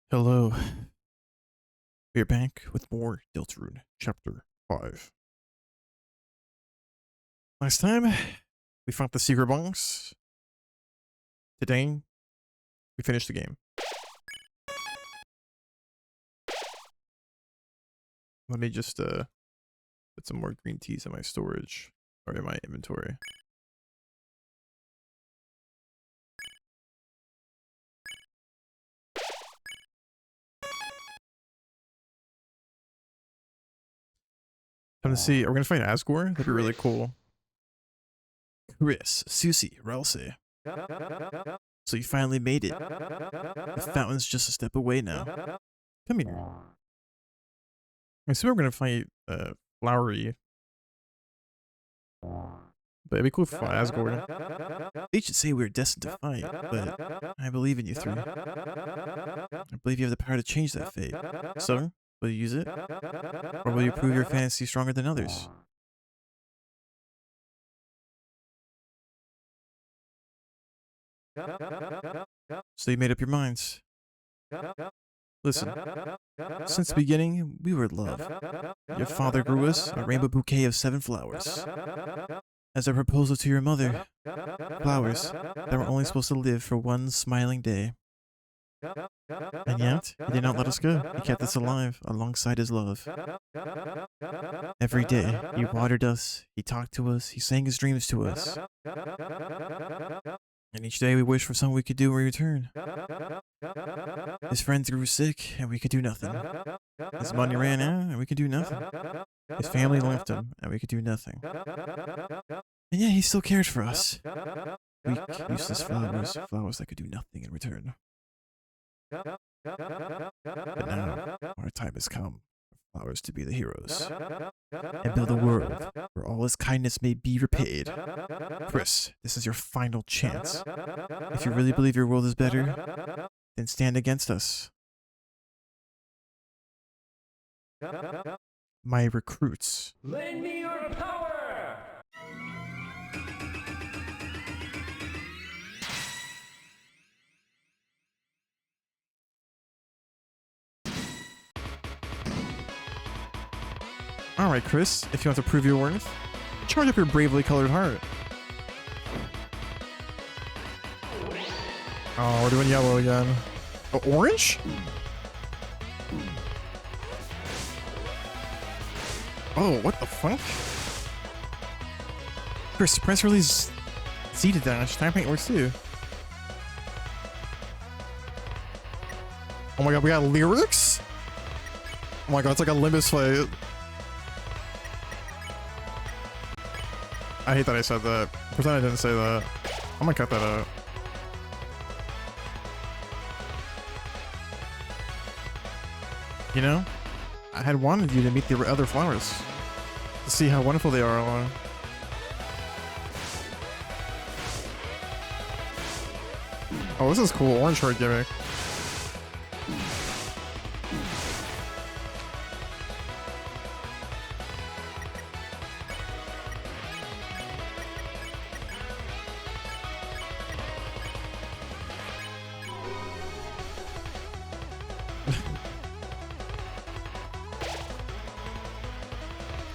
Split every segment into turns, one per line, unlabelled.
Hello, we're back with more Deltarune, Chapter 5. Last time, we found the secret box. Today, we finished the game. Let me just put some more green teas in my storage, or in my inventory. Time to see, are we gonna fight Asgore? That'd be really cool. Chris, Susie, Ralsei. So you finally made it. The fountain's just a step away now. Come here. I assume we're gonna fight Flowery. But it'd be cool if Asgore. They should say we're destined to fight, but I believe in you three. I believe you have the power to change that fate. So, will you use it? Or will you prove your fantasy stronger than others? So you made up your minds. Listen, since the beginning, we were in love. Your father grew us a rainbow bouquet of 7 flowers. As a proposal to your mother, flowers that were only supposed to live for one smiling day. And yet, he did not let us go. He kept us alive alongside his love. Every day, he watered us, he talked to us, he sang his dreams to us. And each day we wished for something we could do in return. His friends grew sick, and we could do nothing. His money ran out, and we could do nothing. His family left him, and we could do nothing. And yet he still cared for us. Weak, useless flowers, flowers that could do nothing in return. But now, our time has come for flowers to be the heroes, and build a world where all his kindness may be repaid. Chris, this is your final chance. If you really believe your world is better, then stand against us. My recruits.
Lend me your power!
Alright, Chris, if you want to prove your worth, charge up your bravely colored heart. Oh, we're doing yellow again. Oh, orange? Oh, what the fuck? Chris, press release Z to dash. Time paint works too. Oh my god, we got lyrics? Oh my god, it's like a Limbus fight. I hate that I said that. Pretend I didn't say that. I'm gonna cut that out. You know, I had wanted you to meet the other flowers. To see how wonderful they are alone. Oh, this is cool. Orange heart gimmick.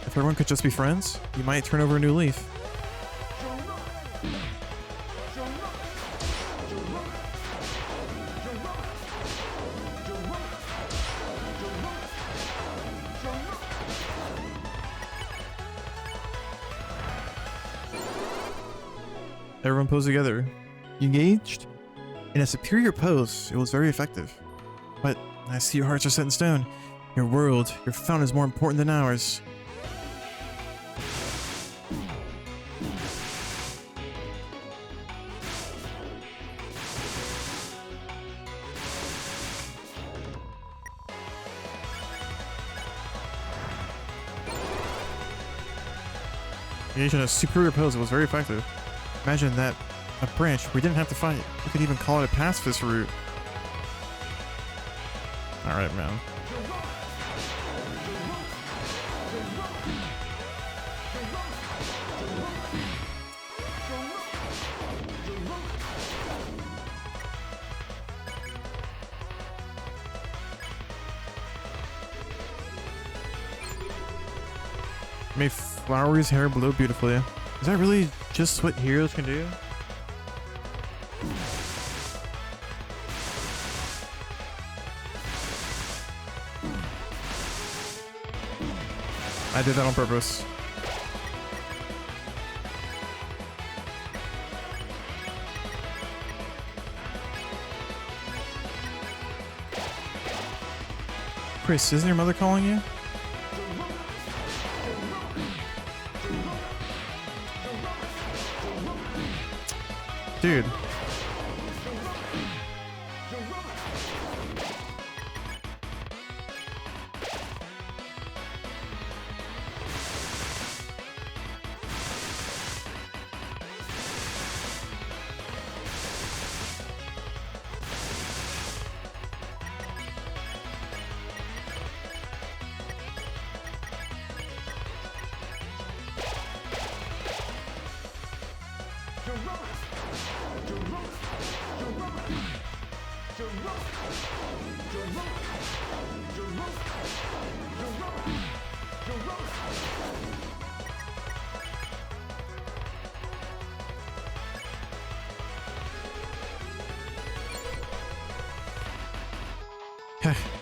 If everyone could just be friends, you might turn over a new leaf. Everyone pose together. You engaged? In a superior pose, it was very effective. But I see your hearts are set in stone. Your world, your fountain is more important than ours. Engaged in a superior pose, it was very effective. Imagine that a branch we didn't have to fight. We could even call it a pacifist route. Alright, man. May flowers hair blow beautifully. Is that really just what heroes can do? I did that on purpose. Chris, isn't your mother calling you? Dude.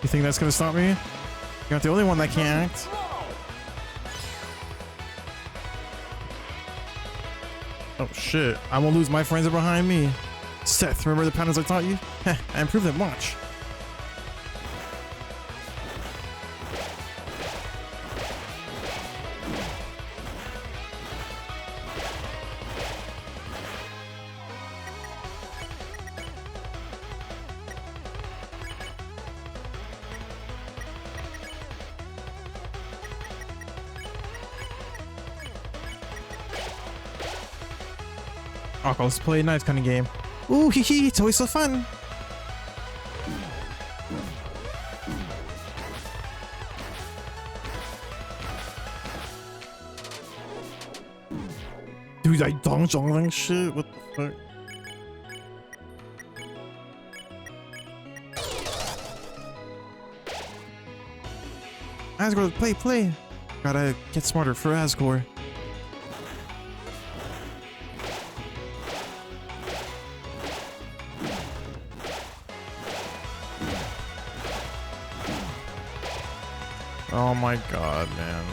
You think that's gonna stop me? You're not the only one that can't act. Oh shit, I won't lose, my friends are behind me. Seth, remember the patterns I taught you? Heh, I improved them, watch. Oh, let's play a nice kind of game. Ooh, hee hee, it's always so fun. Dude, I don't jongling shit. What the fuck? Asgore, play. Gotta get smarter for Asgore. Oh my god, man.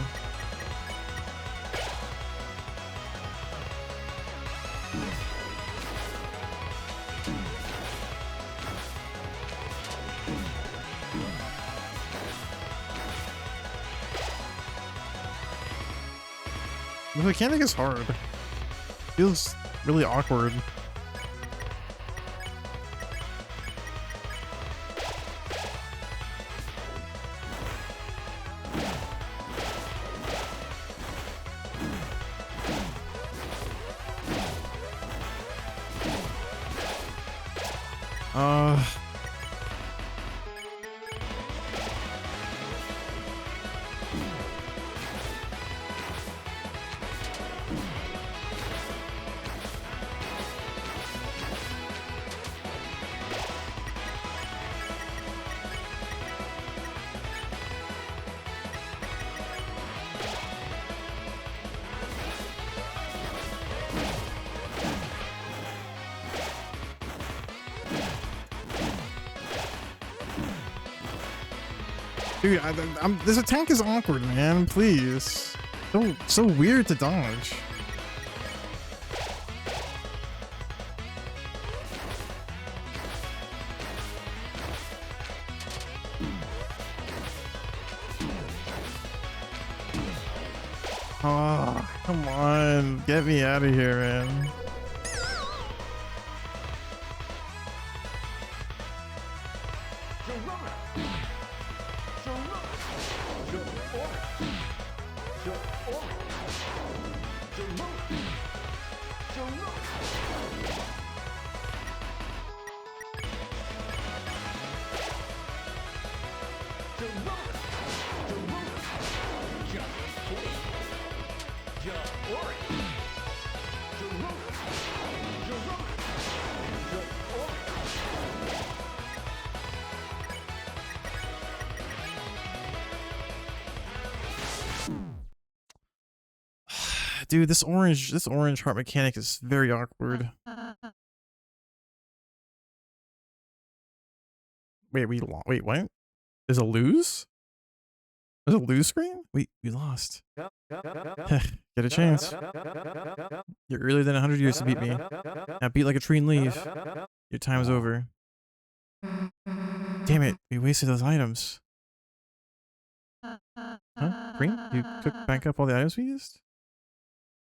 The mechanic is hard. Feels really awkward. Dude, this attack is awkward, man. Please. So weird to dodge. Oh, come on. Get me out of here, man. Dude, this orange heart mechanic is very awkward. Wait, what? There's a lose? There's a lose screen? We lost. Get a chance. You're earlier than 100 years to beat me. Now beat like a tree and leave. Your time's over. Damn it, we wasted those items. Huh? Green? You took back up all the items we used?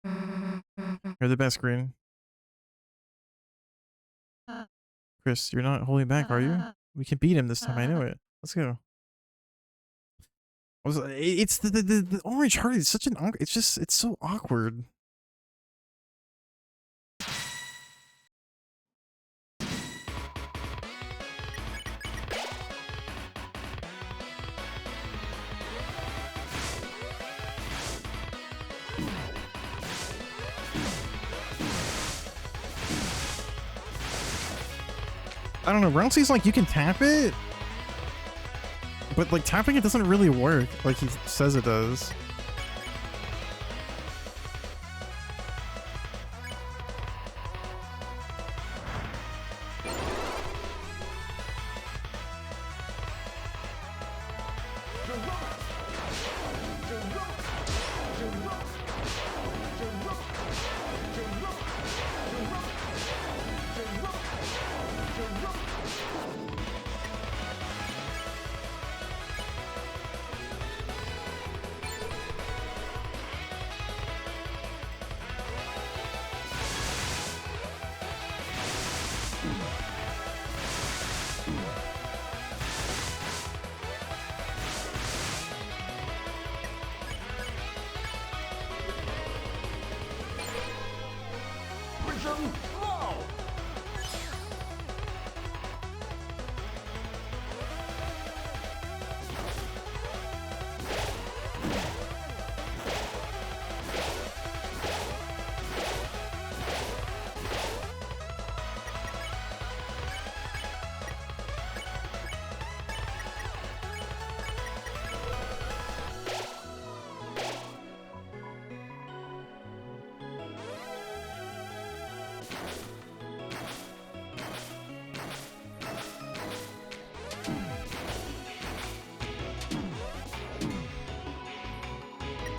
You're the best, Green. Chris, you're not holding back, are you? We can beat him this time, I know it. Let's go. It's the orange heart is such an it's so awkward. I don't know, Roundsy's like you can tap it, but like tapping it doesn't really work like he says it does.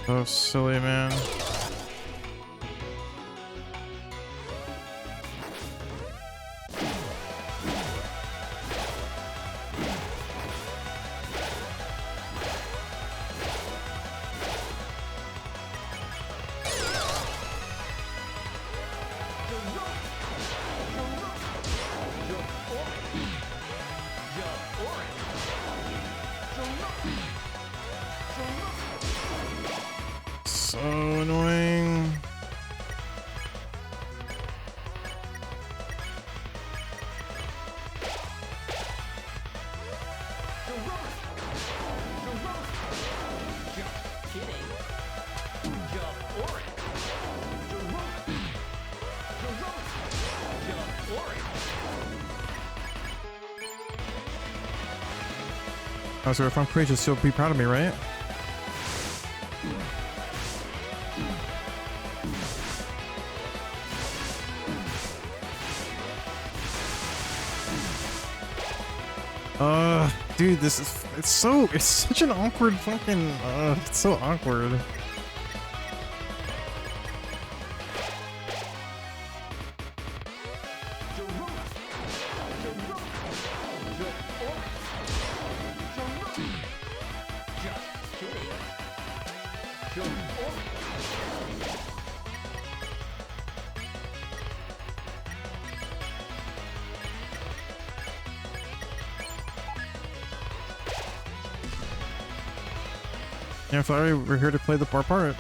So silly, man. So annoying. Oh, so if I'm courageous, you'll be proud of me, right? Dude, it's such an awkward fucking, it's so awkward. Yeah, Flowery, we're here to play the part.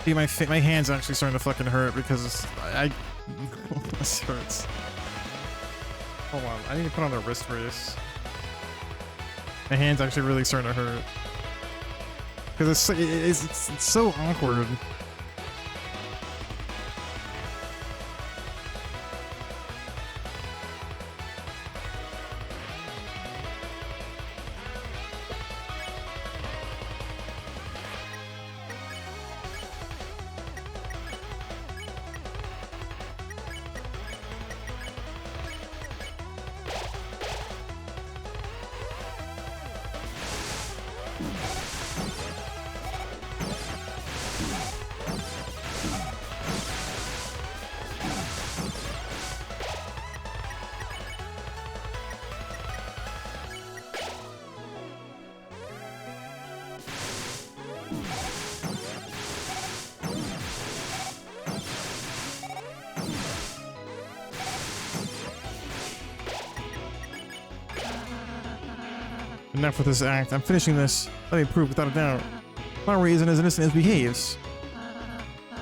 Dude, my hand's actually starting to fucking hurt because this hurts. Hold on, I need to put on a wrist brace. My hand's actually really starting to hurt. Because it's so awkward. Enough with this act. I'm finishing this. Let me prove without a doubt. Flowery isn't as innocent as behaves.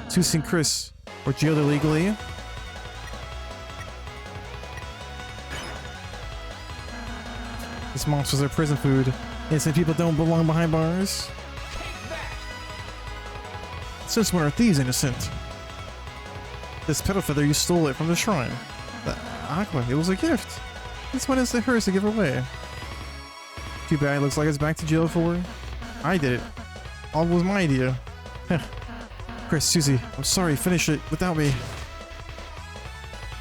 Susie and Chris were jailed illegally. This monster's their prison food. Innocent people don't belong behind bars. Since when are thieves innocent? This petal feather, you stole it from the shrine. The Aqua, it was a gift. This one is hers to give away. Too bad, looks like it's back to jail for. I did it. All was my idea. Chris, Susie, I'm sorry, finish it without me.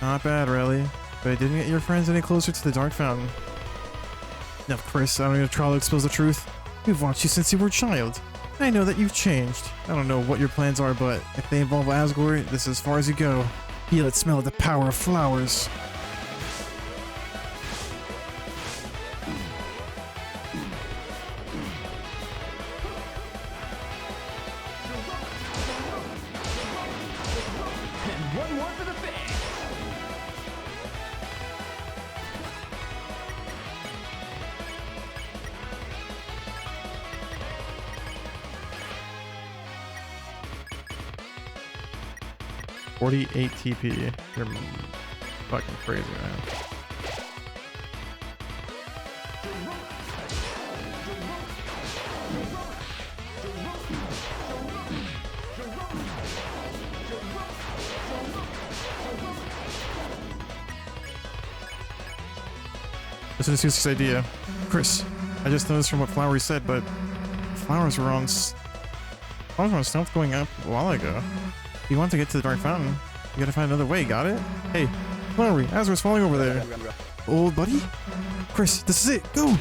Not bad, really. But it didn't get your friends any closer to the Dark Fountain. Now, Chris, I don't need a trial to expose the truth. We've watched you since you were a child. I know that you've changed. I don't know what your plans are, but if they involve Asgore, this is as far as you go. Feel it, smell it, the power of flowers.
And one more for the bag.
$48 TP. You're fucking crazy, man. This is Susie's idea. Chris, I just noticed from what Flowery said, but flowers were on stealth going up a while ago. If you want to get to the Dark Fountain, you gotta find another way, got it? Hey, Flowery, Azra's falling over there. Old buddy? Chris, this is it, go!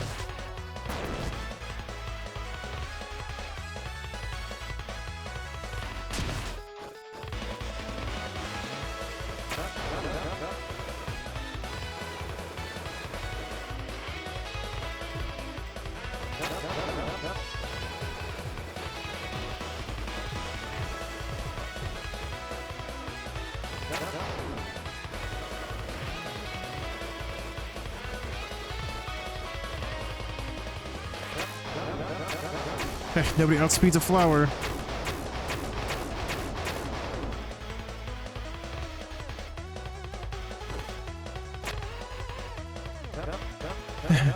Nobody outspeeds a flower.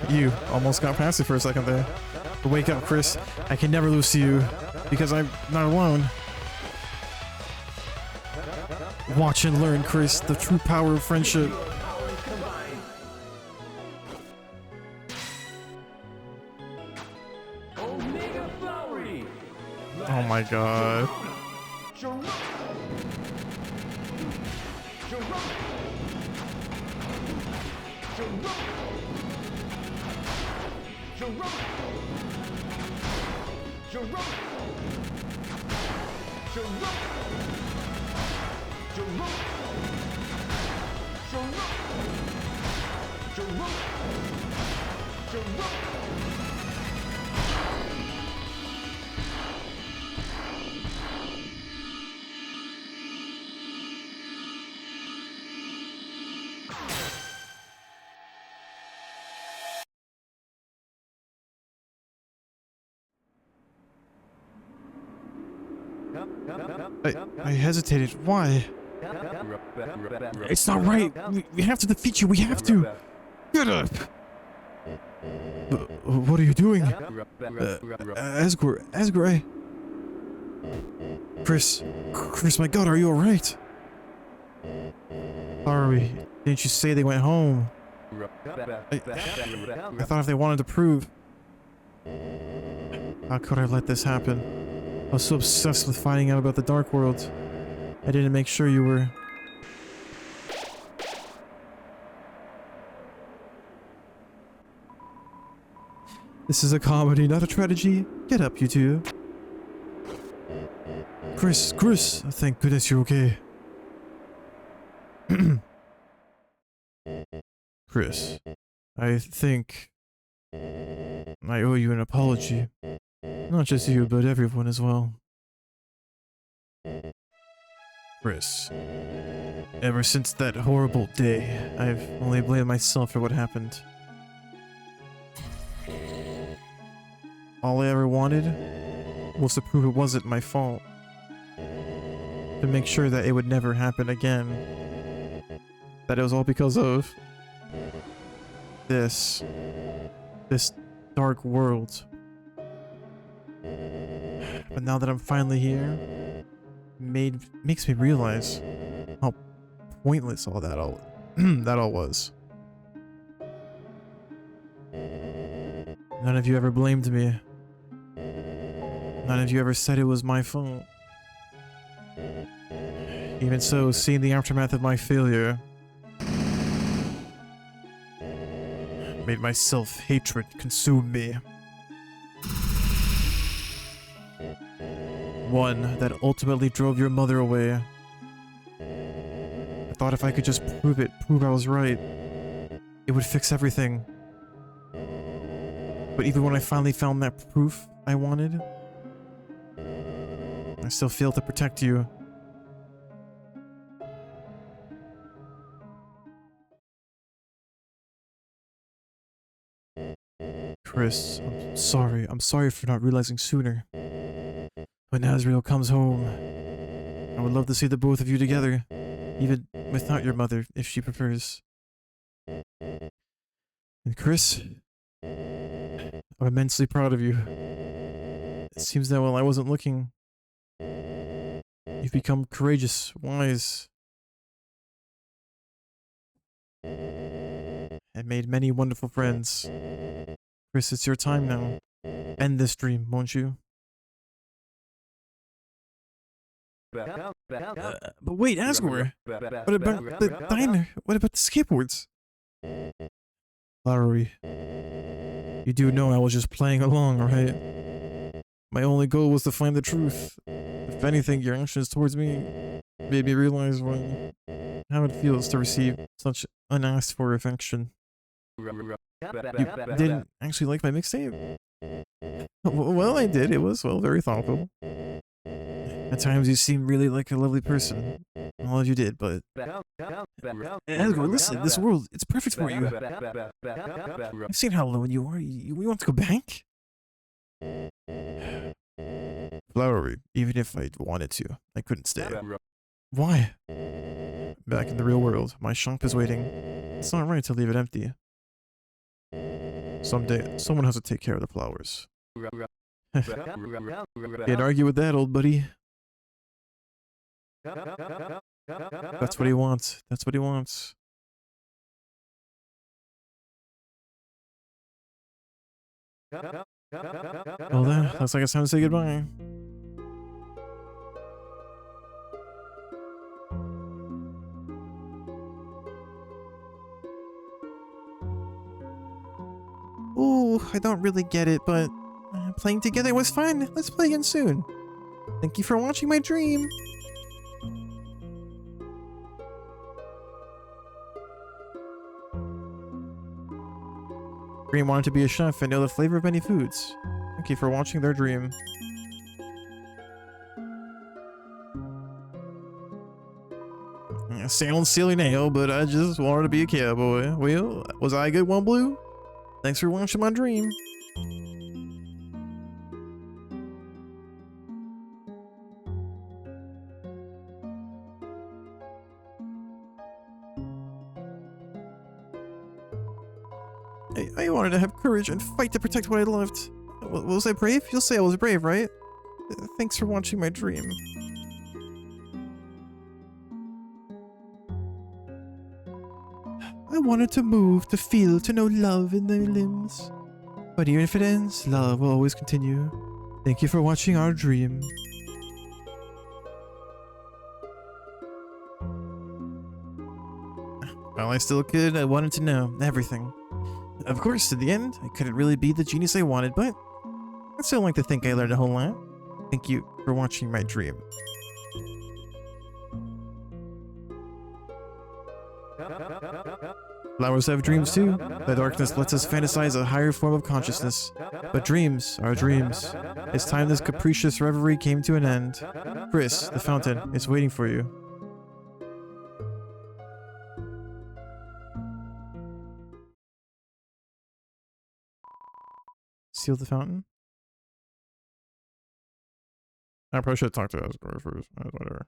You almost got past it for a second there. But wake up, Chris. I can never lose to you because I'm not alone. Watch and learn, Chris, the true power of friendship. Oh my god. I hesitated. Why? It's not right. We have to defeat you. We have to. Get up. What are you doing? Asgore. Chris, my god, are you alright? Sorry, didn't you say they went home? I thought if they wanted to prove. How could I let this happen? I was so obsessed with finding out about the Dark World. I didn't make sure you were... This is a comedy, not a tragedy. Get up, you two. Chris, thank goodness you're okay. Chris, I think I owe you an apology. Not just you, but everyone as well. Chris, ever since that horrible day, I've only blamed myself for what happened. All I ever wanted was to prove it wasn't my fault. To make sure that it would never happen again. That it was all because of this dark world. But now that I'm finally here, makes me realize how pointless all that all that all was. None of you ever blamed me. None of you ever said it was my fault. Even so, seeing the aftermath of my failure made my self-hatred consume me. One that ultimately drove your mother away. I thought if I could just prove I was right, it would fix everything. But even when I finally found that proof I wanted, I still failed to protect you. Chris, I'm sorry. I'm sorry for not realizing sooner. When Azrael comes home, I would love to see the both of you together, even without your mother, if she prefers. And Chris, I'm immensely proud of you. It seems that while I wasn't looking, you've become courageous, wise, and made many wonderful friends. Chris, it's your time now. End this dream, won't you? But wait, Asgore! What about the diner? What about the skateboards? Lowry, you do know I was just playing along, right? My only goal was to find the truth. If anything, your actions towards me made me realize how it feels to receive such unasked for affection. You didn't actually like my mixtape? Well, I did. It was, well, very thoughtful. At times you seem really like a lovely person. All of you did, but... Edgar, listen, this world, it's perfect for you. I've seen how alone you are. You want to go back? Flowery, even if I wanted to, I couldn't stay. Why? Back in the real world, my shop is waiting. It's not right to leave it empty. Someday, someone has to take care of the flowers. Can't argue with that, old buddy. That's what he wants. That's what he wants. Well then, looks like it's time to say goodbye. Ooh, I don't really get it, but playing together was fun. Let's play again soon. Thank you for watching my dream. Dream wanted to be a chef and know the flavor of many foods. Thank you for watching their dream. Sounds silly now, but I just wanted to be a cowboy. Well, was I a good one, Blue? Thanks for watching my dream. I wanted to have courage and fight to protect what I loved. Was I brave? You'll say I was brave, right? Thanks for watching my dream. I wanted to move, to feel, to know love in their limbs. But even if it ends, love will always continue. Thank you for watching our dream. While I still could, I wanted to know everything. Of course, in the end, I couldn't really be the genius I wanted, but I still like to think I learned a whole lot. Thank you for watching my dream. Flowers have dreams too. The darkness lets us fantasize a higher form of consciousness. But dreams are dreams. It's time this capricious reverie came to an end. Chris, the fountain, is waiting for you. Seal the fountain? I probably should have talked to Asgore first. Whatever.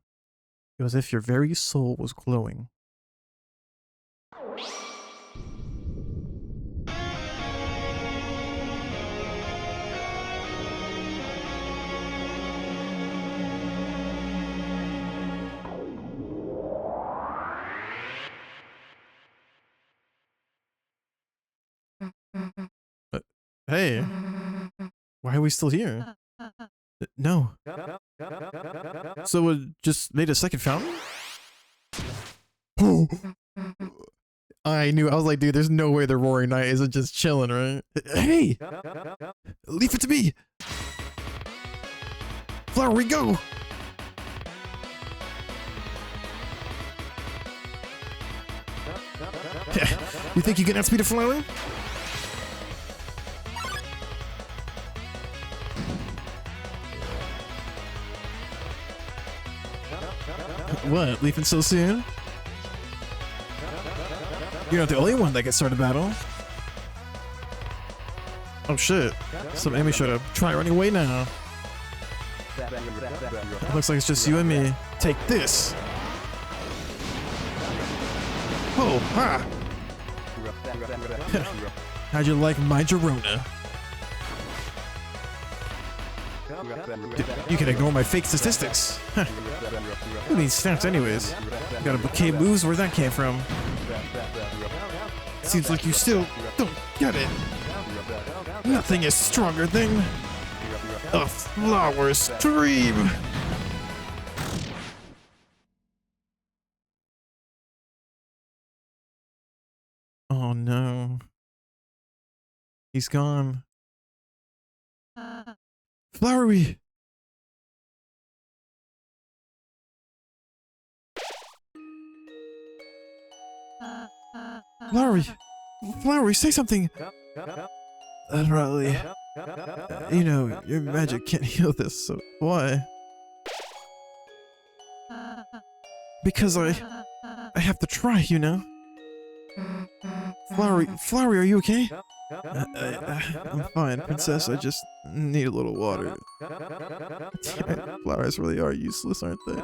It was as if your very soul was glowing. Hey, why are we still here? No. So it just made a second fountain? Oh, I knew. I was like, dude, there's no way the Roaring Knight isn't just chilling, right? Hey, leave it to me. Flower, we go. You think you can outspeed a flower? What? Leaving so soon? You're not the only one that gets started battle. Oh shit. Some enemy showed up. Try running away now. It looks like it's just you and me. Take this. Oh, ha! How'd you like my jarona? You can ignore my fake statistics. Who needs stats anyways? Got a bouquet of moves, where that came from. Seems like you still don't get it. Nothing is stronger than a flower stream. Oh no. He's gone. Flowery! Flowery! Flowery, say something! Riley. You know, your magic can't heal this, so why? Because I have to try, you know? Flowery, are you okay? I'm fine, princess. I just need a little water. Flowers really are useless, aren't they?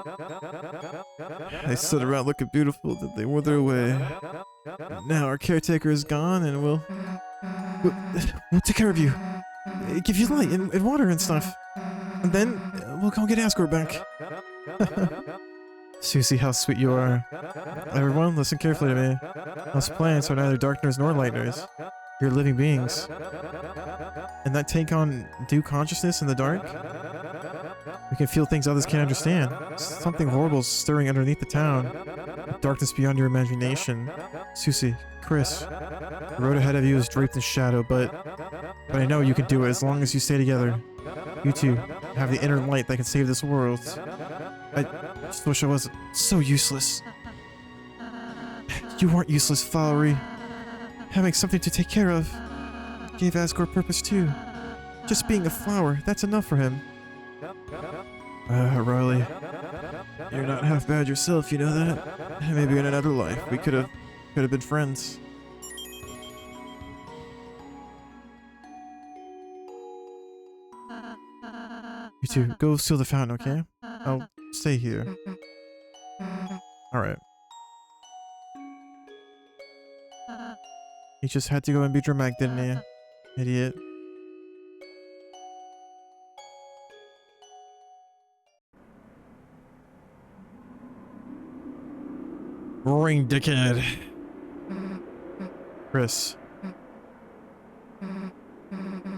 They sit around looking beautiful, then they wither away. Now our caretaker is gone, and we'll take care of you. Give you light and water and stuff. And then we'll go get Asgore back. Susie, how sweet you are. Everyone, listen carefully to me. Us plants are neither darkeners nor lightners. You're living beings. And that take on due consciousness in the dark? We can feel things others can't understand. Something horrible is stirring underneath the town. Darkness beyond your imagination. Susie, Chris, the road ahead of you is draped in shadow, but I know you can do it as long as you stay together. You two have the inner light that can save this world. I just wish I wasn't so useless. You weren't useless, Flowery. Having something to take care of gave Asgore purpose too. Just being a flower, that's enough for him. Riley, you're not half bad yourself, you know that? Maybe in another life we could have been friends. You two, go steal the fountain, okay? I'll stay here. Alright. He just had to go and be dramatic, didn't he? Idiot. Roaring dickhead. Chris.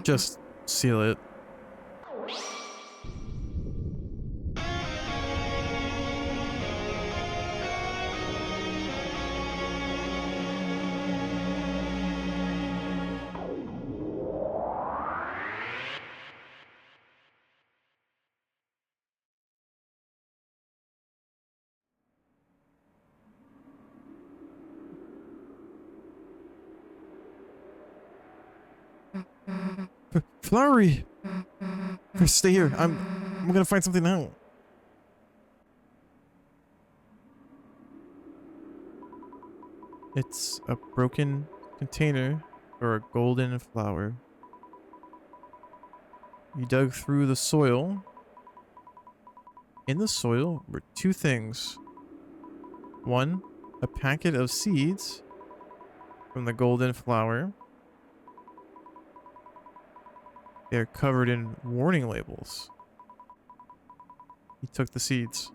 Just seal it. Flowery! Chris, stay here. I'm gonna find something out. It's a broken container for a golden flower. You dug through the soil In the soil were two things. One, a packet of seeds from the golden flower. They're covered in warning labels. He took the seeds.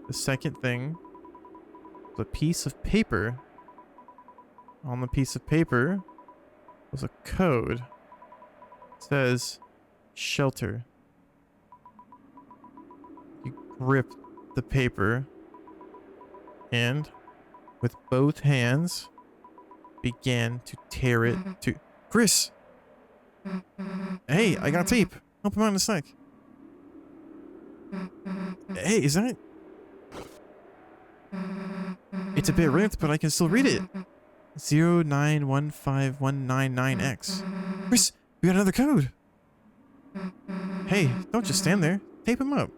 The second thing was a piece of paper. On the piece of paper was a code. It says, shelter. You grip the paper and, with both hands, began to tear it to... Chris! Hey, I got tape. Help him out in a sec. Hey, is that... It's a bit ripped, but I can still read it. 0915199X. Chris, we got another code. Hey, don't just stand there. Tape him up.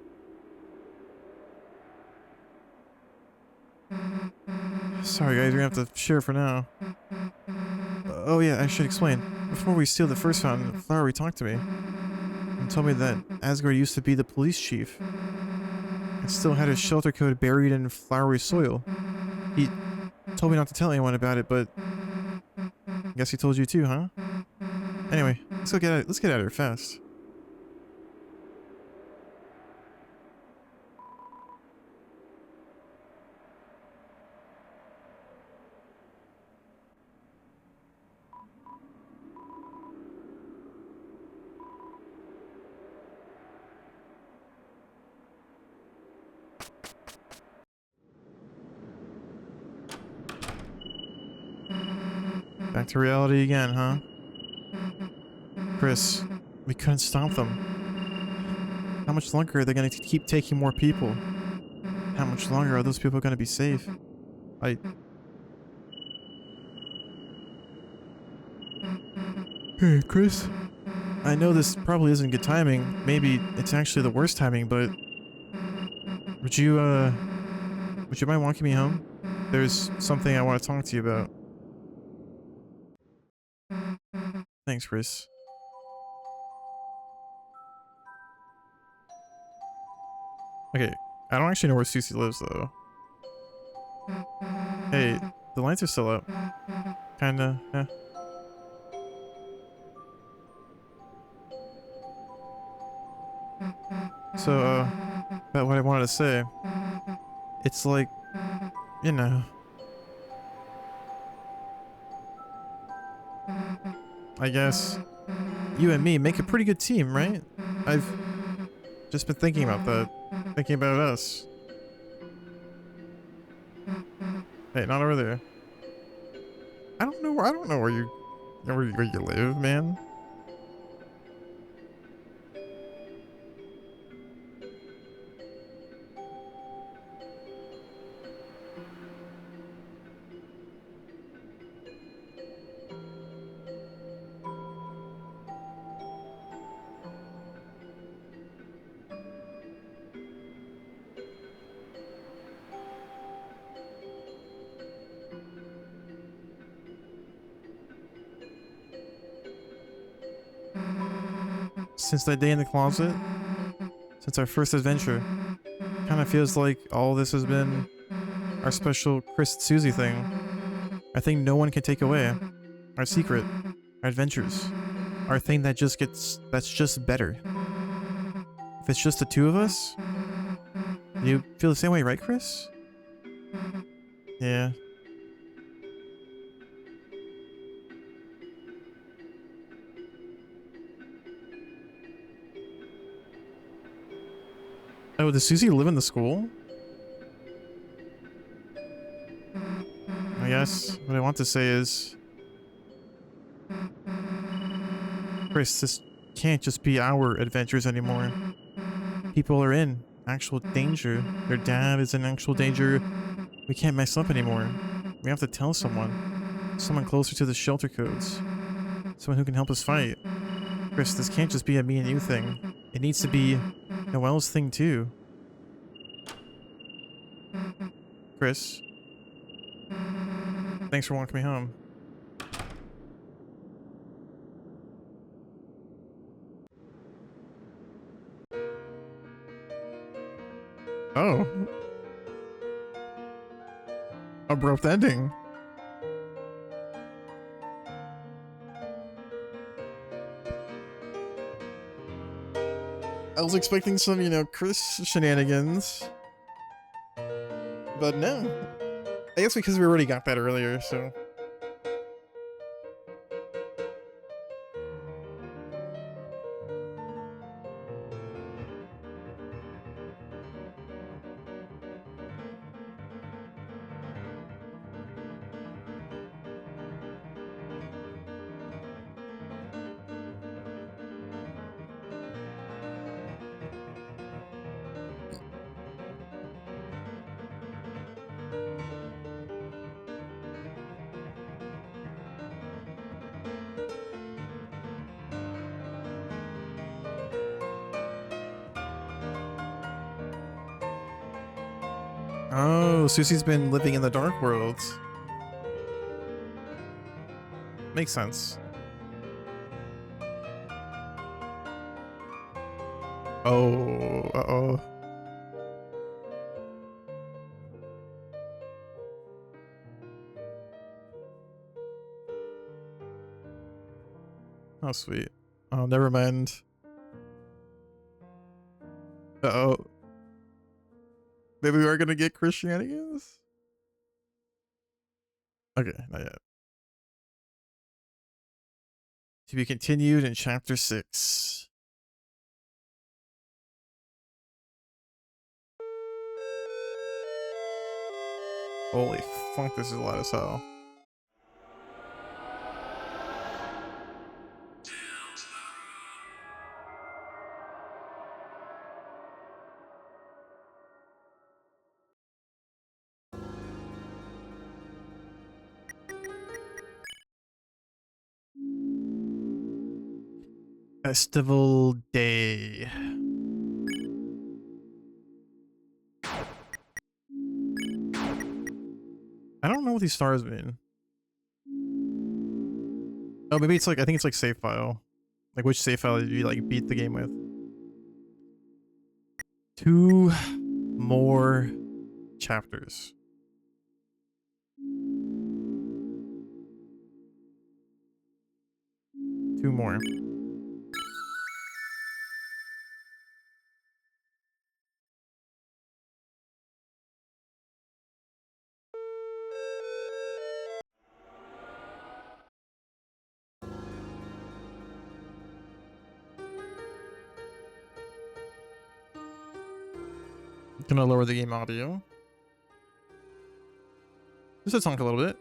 Sorry guys, we're gonna have to share for now. Oh yeah, I should explain. Before we steal the first fountain, Flowery talked to me and told me that Asgard used to be the police chief and still had his shelter code buried in flowery soil. He told me not to tell anyone about it, but I guess he told you too, huh? Anyway, let's get out of here fast. Back to reality again, huh? Chris, we couldn't stop them. How much longer are they going to keep taking more people? How much longer are those people going to be safe? Hey, Chris? I know this probably isn't good timing. Maybe it's actually the worst timing, but... Would you mind walking me home? There's something I want to talk to you about. Thanks, Chris. Okay, I don't actually know where Susie lives, though. Hey, the lights are still up. Kinda, yeah. So, about what I wanted to say. It's like, you know... I guess you and me make a pretty good team, right? I've just been thinking about that. Thinking about us. Hey, not over there. I don't know where you live, man. Since that day in the closet, since our first adventure, kind of feels like all this has been our special Chris and Susie thing. Our thing no one can take away. Our secret. Our adventures. Our thing that's just better. If it's just the two of us, you feel the same way, right, Chris? Yeah. Oh, does Susie live in the school? I guess what I want to say is... Chris, this can't just be our adventures anymore. People are in actual danger. Their dad is in actual danger. We can't mess up anymore. We have to tell someone. Someone closer to the shelter codes. Someone who can help us fight. Chris, this can't just be a me and you thing. It needs to be Noelle's thing too. Chris, thanks for walking me home. Oh. Abrupt ending. I was expecting some, you know, Chris shenanigans. But no. I guess because we already got that earlier, so. Oh, Susie's been living in the dark world. Makes sense. Oh, uh-oh. Oh, sweet. Oh, never mind. Uh-oh. Maybe we are gonna get Chris shenanigans? Okay, not yet. To be continued in chapter 6. Holy fuck, this is loud as hell. Festival Day. I don't know what these stars mean. Oh, maybe it's like, I think it's like save file. Like which save file did you like beat the game with? 2 more chapters. Two more. Gonna lower the game audio. Just to talk a little bit.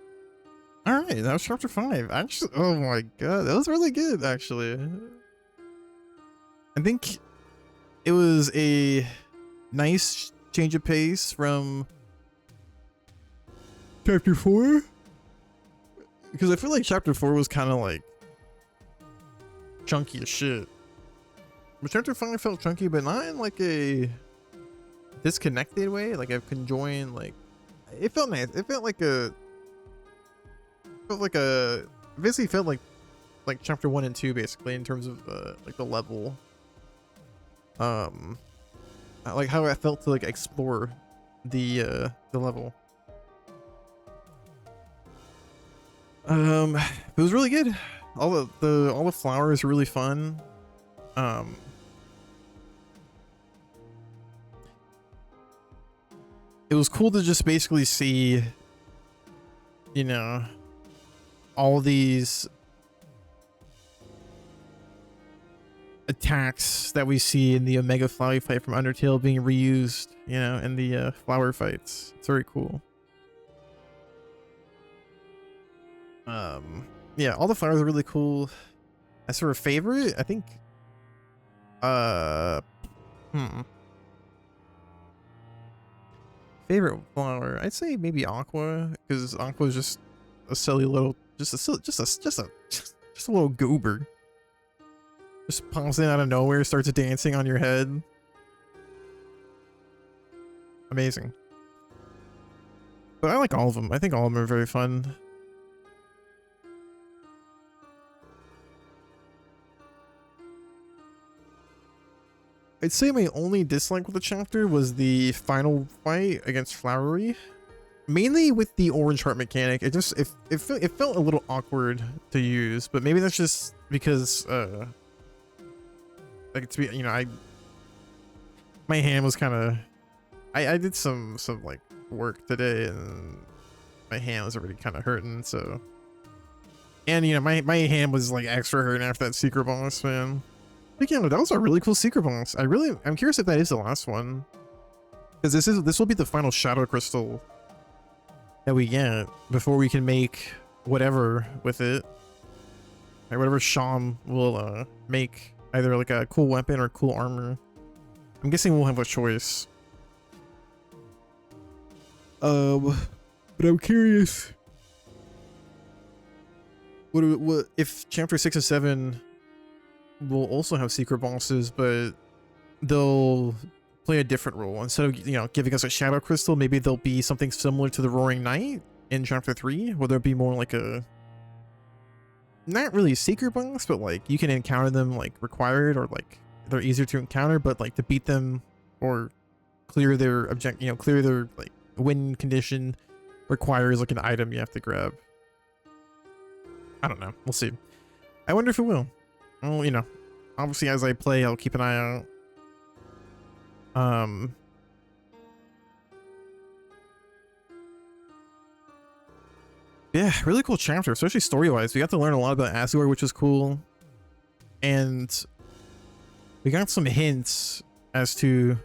Alright, that was chapter 5. Actually, oh my god, that was really good, actually. I think it was a nice change of pace from chapter 4. Because I feel like chapter 4 was kind of like chunky as shit. But chapter 5 felt chunky, but not in like a disconnected way. Like I've conjoined, like, it felt nice. It felt like basically felt like chapter 1 and 2 basically in terms of like the level. Like how I felt to like explore the level. It was really good. All the flowers are really fun. It was cool to just basically see, you know, all these attacks that we see in the Omega Flower fight from Undertale being reused, you know, in the flower fights. It's very cool. Yeah, all the flowers are really cool. As for a favorite, I think favorite flower, I'd say maybe Aqua, because Aqua is just a silly little, just a little goober. Just pops in out of nowhere, starts dancing on your head. Amazing. But I like all of them. I think all of them are very fun. I'd say my only dislike with the chapter was the final fight against Flowery. Mainly with the orange heart mechanic. It just, it felt a little awkward to use, but maybe that's just because, like, to be, you know, my hand was kind of, I did some like work today and my hand was already kind of hurting, so. And, you know, my hand was like extra hurting after that secret boss, man. But yeah, that was a really cool secret boss. I'm curious if that is the last one. Because this will be the final shadow crystal that we get before we can make whatever with it. Like whatever Sham will make, either like a cool weapon or cool armor. I'm guessing we'll have a choice. But I'm curious. What if chapter 6 and 7 will also have secret bosses, but they'll play a different role. Instead of, you know, giving us a shadow crystal, maybe there'll be something similar to the Roaring Knight in chapter 3, where there'll be more like a, not really a secret boss, but like you can encounter them like required, or like they're easier to encounter, but like to beat them or clear their clear their like win condition requires like an item you have to grab. I don't know, we'll see. I wonder if it will. Well, you know, obviously as I play, I'll keep an eye out. Yeah, really cool chapter, especially story-wise. We got to learn a lot about Asgore, which was cool. And we got some hints as to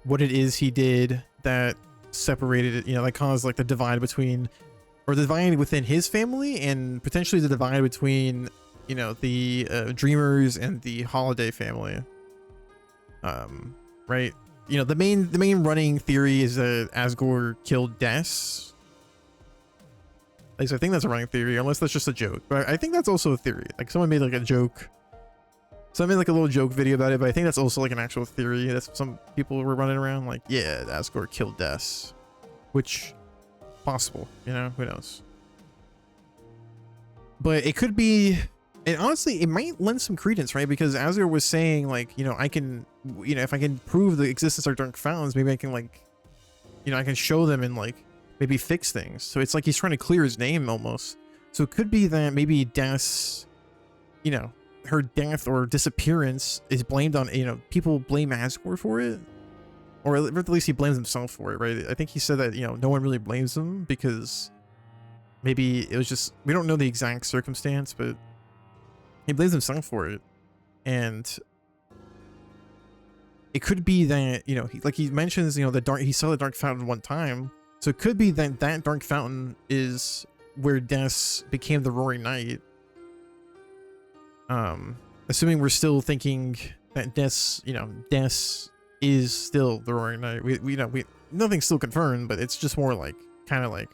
what it is he did that separated it, you know, that caused like the divide between, or the divide within his family, and potentially the divide between, you know, the Dreamers and the Holiday family. Right? You know, the main running theory is that Asgore killed Des. At least I think that's a running theory, unless that's just a joke. But I think that's also a theory. Like someone made like a joke. Someone made like a little joke video about it, but I think that's also like an actual theory. That's some people were running around like, yeah, Asgore killed Des. Which, possible, you know, who knows? But it could be, and honestly, it might lend some credence, right? Because Asgore was saying like, you know, I can, you know, if I can prove the existence of dark fountains, maybe I can like, you know, I can show them and like maybe fix things. So it's like he's trying to clear his name almost. So it could be that maybe Des, you know, her death or disappearance is blamed on, you know, people blame Asgore for it, or at least he blames himself for it, right? I think he said that, you know, no one really blames him because maybe it was just, we don't know the exact circumstance, but he blames himself for it. And it could be that, you know, he mentions, you know, he saw the dark fountain one time. So it could be that that dark fountain is where Des became the Roaring Knight. Assuming we're still thinking that Des, you know, Des is still the Roaring Knight. We know, nothing's still confirmed, but it's just more like, kind of like,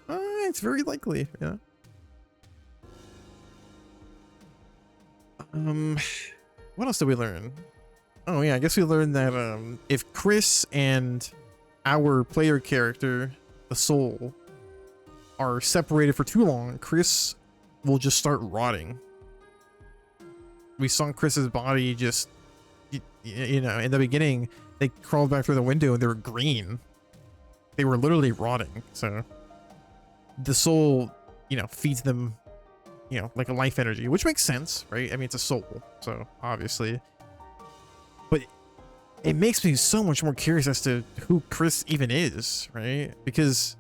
it's very likely, you know? What else did we learn? Oh yeah, I guess we learned that, if Chris and our player character, the soul, are separated for too long, Chris will just start rotting. We saw Chris's body just, you know, in the beginning, they crawled back through the window and they were green. They were literally rotting. So the soul, you know, feeds them, you know, like a life energy, which makes sense, right? I mean, it's a soul, so obviously. But it makes me so much more curious as to who Chris even is, right? Because,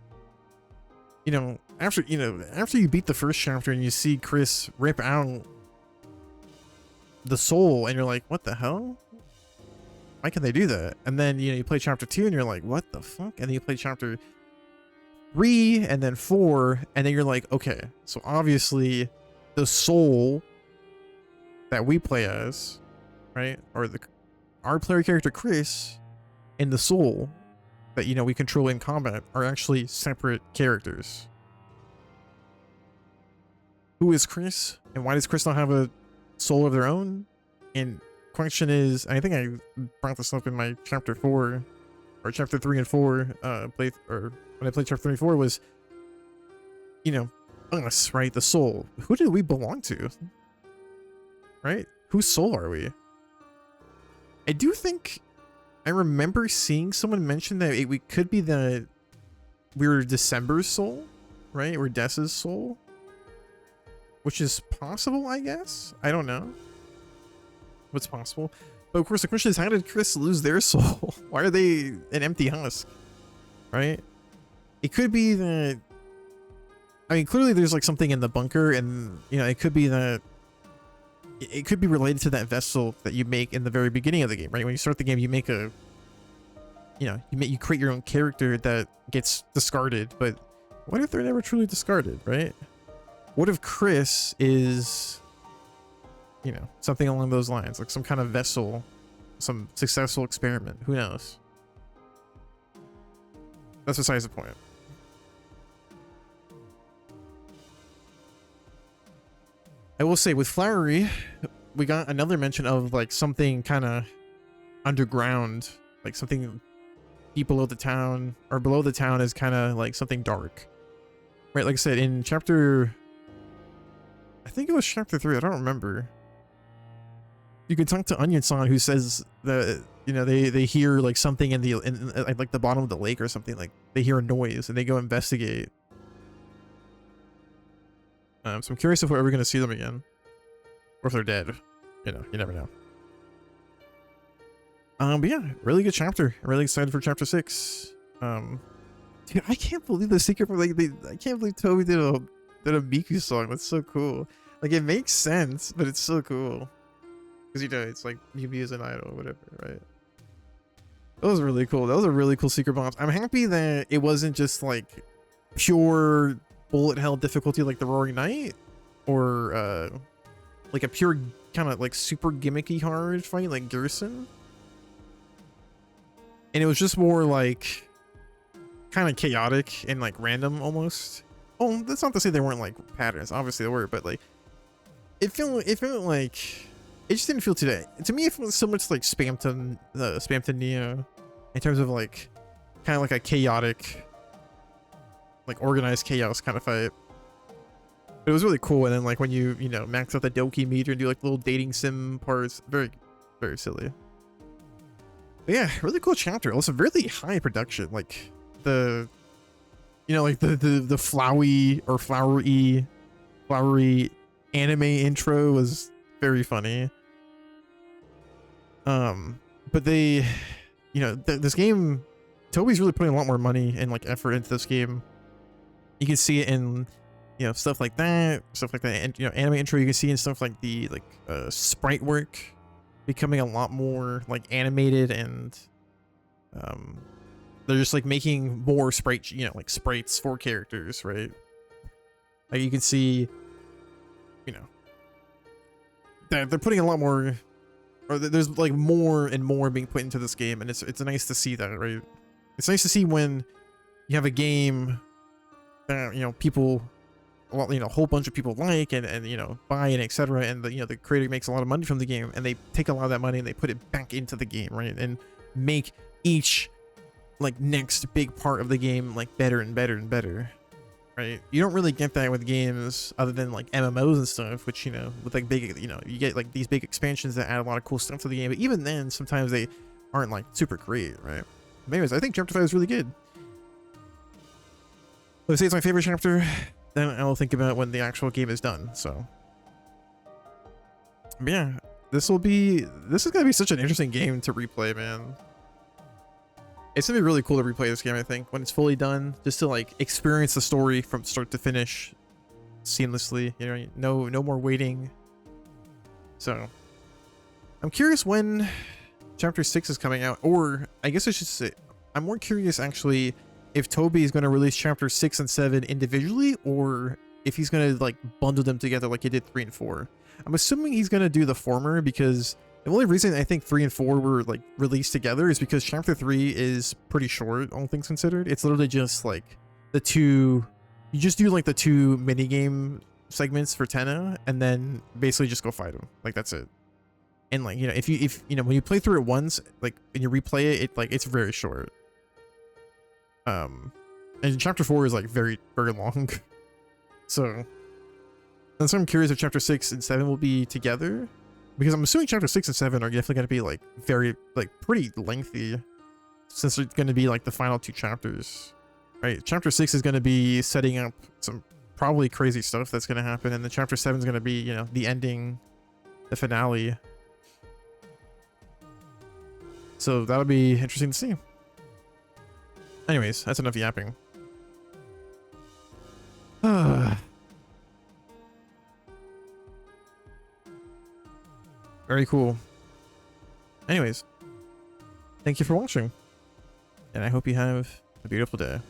you know, after you beat the first chapter and you see Chris rip out the soul and you're like, what the hell? Why can they do that? And then, you know, you play chapter 2 and you're like, what the fuck? And then you play chapter 3 and then 4 and then you're like, okay, so obviously the soul that we play as, right, or our player character Chris and the soul that, you know, we control in combat are actually separate characters. Who is Chris and why does Chris not have a soul of their own? And question is, I think I brought this up in my chapter 4 or chapter 3 and 4 when I played chapter 3 and 4 was, you know, us, right? The soul. Who do we belong to? Right? Whose soul are we? I do think I remember seeing someone mention that we could be we were December's soul, right? We're Dessa's soul, which is possible, I guess. I don't know what's possible, but of course the question is, how did Chris lose their soul? Why are they an empty husk, right? It could be that, I mean, clearly there's like something in the bunker, and you know, it could be that it could be related to that vessel that you make in the very beginning of the game, right? When you start the game, you make a, you know, you create your own character that gets discarded, but what if they're never truly discarded, right? What if Chris is, you know, something along those lines, like some kind of vessel, some successful experiment? Who knows? That's besides the point. I will say with Flowery, we got another mention of like something kind of underground, like something deep below the town, or below the town is kind of like something dark, right? Like I said, in chapter, I think it was chapter 3, I don't remember. You can talk to Onion-san, who says that, you know, they hear like something in like the bottom of the lake or something, like they hear a noise and they go investigate. So I'm curious if we're ever going to see them again, or if they're dead. You know, you never know. But yeah, really good chapter. I'm really excited for chapter 6. Dude, I can't believe the secret for like I can't believe Toby did a Miku song. That's so cool. Like, it makes sense, but it's so cool. Because, you know, it's like Miu is an idol or whatever, right? That was really cool. That was a really cool secret boss. I'm happy that it wasn't just like pure bullet hell difficulty like the Roaring Knight, or like a pure kind of like super gimmicky hard fight like Gerson. And it was just more like kind of chaotic and like random almost. Oh, that's not to say there weren't like patterns. Obviously there were, but like it felt like it just didn't feel today. To me, it felt so much like Spamton Neo, in terms of like kind of like a chaotic, like organized chaos kind of fight. But it was really cool. And then like when you know, max out the Doki meter and do like little dating sim parts, very, very silly. But yeah, really cool chapter. Also really high production. Like the, you know, like the flowery anime intro was very funny. But they, you know, this game, Toby's really putting a lot more money and like effort into this game. You can see it in, you know, stuff like that, and you know, anime intro. You can see in stuff like the sprite work becoming a lot more like animated, and they're just like making more sprite, you know, like sprites for characters, right? Like you can see, you know, that they're putting a lot more, or there's like more and more being put into this game, and it's nice to see that, right? It's nice to see when you have a game that, you know, people, well, you know, a whole bunch of people like and you know, buy and etc., and the, you know, the creator makes a lot of money from the game, and they take a lot of that money and they put it back into the game, right? And make each like next big part of the game like better and better and better, right? You don't really get that with games other than like MMOs and stuff, which, you know, with like big, you know, you get like these big expansions that add a lot of cool stuff to the game, but even then sometimes they aren't like super great, right? But anyways, I think chapter 5 is really good. Let's say it's my favorite chapter, then I'll think about when the actual game is done. So but yeah, this is gonna be such an interesting game to replay, man. It's gonna be really cool to replay this game, I think, when it's fully done, just to like experience the story from start to finish seamlessly, you know, no more waiting. So I'm curious when chapter 6 is coming out, or I guess I should say, I'm more curious actually if Toby is going to release chapter 6 and 7 individually, or if he's going to like bundle them together like he did 3 and 4. I'm assuming he's going to do the former, because the only reason I think 3 and 4 were like released together is because chapter 3 is pretty short, all things considered. It's literally just like the two, you just do like the 2 minigame segments for Tenna, and then basically just go fight him. Like that's it. And like, you know, if you know, when you play through it once, like, and you replay it, like it's very short. And chapter 4 is like very, very long. So that's why I'm curious if chapter 6 and 7 will be together. Because I'm assuming chapter 6 and 7 are definitely going to be like pretty lengthy, since they're going to be like the final 2 chapters, right? Chapter 6 is going to be setting up some probably crazy stuff that's going to happen, and then chapter 7 is going to be, you know, the ending, the finale. So that'll be interesting to see. Anyways, that's enough yapping. Very cool. Anyways, thank you for watching, and I hope you have a beautiful day.